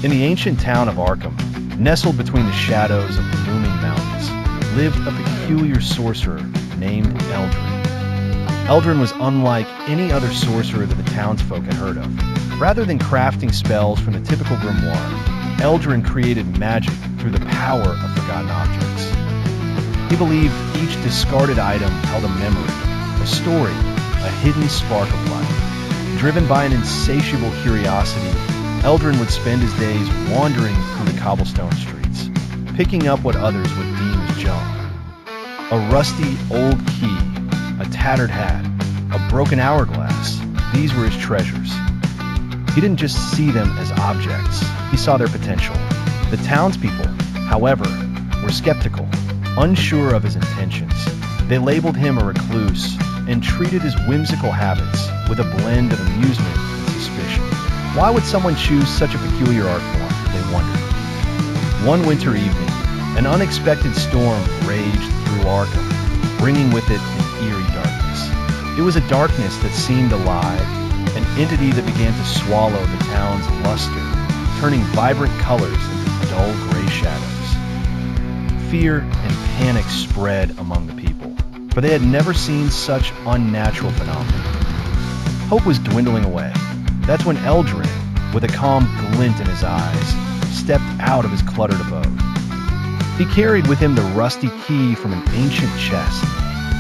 In the ancient town of Arkham, nestled between the shadows of the looming mountains, lived a peculiar sorcerer named Eldrin. Eldrin was unlike any other sorcerer that the townsfolk had heard of. Rather than crafting spells from the typical grimoire, Eldrin created magic through the power of forgotten objects. He believed each discarded item held a memory, a story, a hidden spark of life. Driven by an insatiable curiosity, Eldrin would spend his days wandering through the cobblestone streets, picking up what others would deem as junk. A rusty old key, a tattered hat, a broken hourglass, these were his treasures. He didn't just see them as objects, he saw their potential. The townspeople, however, were skeptical, unsure of his intentions. They labeled him a recluse and treated his whimsical habits with a blend of amusement and suspicion. Why would someone choose such a peculiar art form, they wondered. One winter evening, an unexpected storm raged through Arkham, bringing with it an eerie darkness. It was a darkness that seemed alive, an entity that began to swallow the town's luster, turning vibrant colors into dull gray shadows. Fear and panic spread among the people, for they had never seen such unnatural phenomena. Hope was dwindling away. That's when Eldrin, with a calm glint in his eyes, stepped out of his cluttered abode. He carried with him the rusty key from an ancient chest,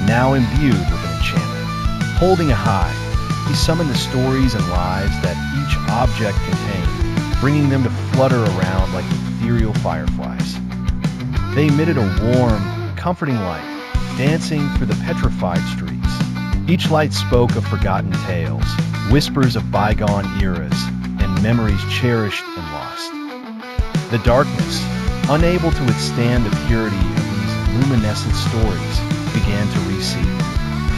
now imbued with an enchantment. Holding it high, he summoned the stories and lives that each object contained, bringing them to flutter around like ethereal fireflies. They emitted a warm, comforting light, dancing through the petrified streets. Each light spoke of forgotten tales, whispers of bygone eras, and memories cherished and lost. The darkness, unable to withstand the purity of these luminescent stories, began to recede.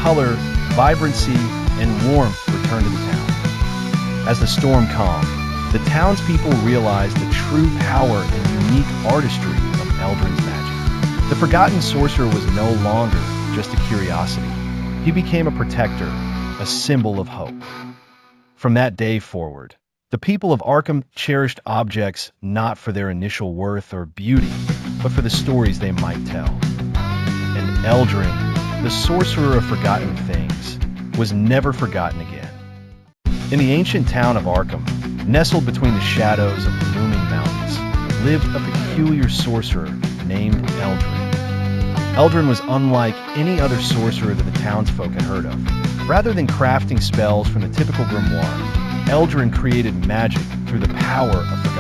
Color, vibrancy, and warmth returned to the town. As the storm calmed, the townspeople realized the true power and unique artistry of Eldrin's magic. The forgotten sorcerer was no longer just a curiosity. He became a protector, a symbol of hope. From that day forward, the people of Arkham cherished objects not for their initial worth or beauty, but for the stories they might tell. And Eldrin, the sorcerer of forgotten things, was never forgotten again. In the ancient town of Arkham, nestled between the shadows of the looming mountains, lived a peculiar sorcerer named Eldrin. Eldrin was unlike any other sorcerer that the townsfolk had heard of. Rather than crafting spells from the typical grimoire, Eldrin created magic through the power of forgotten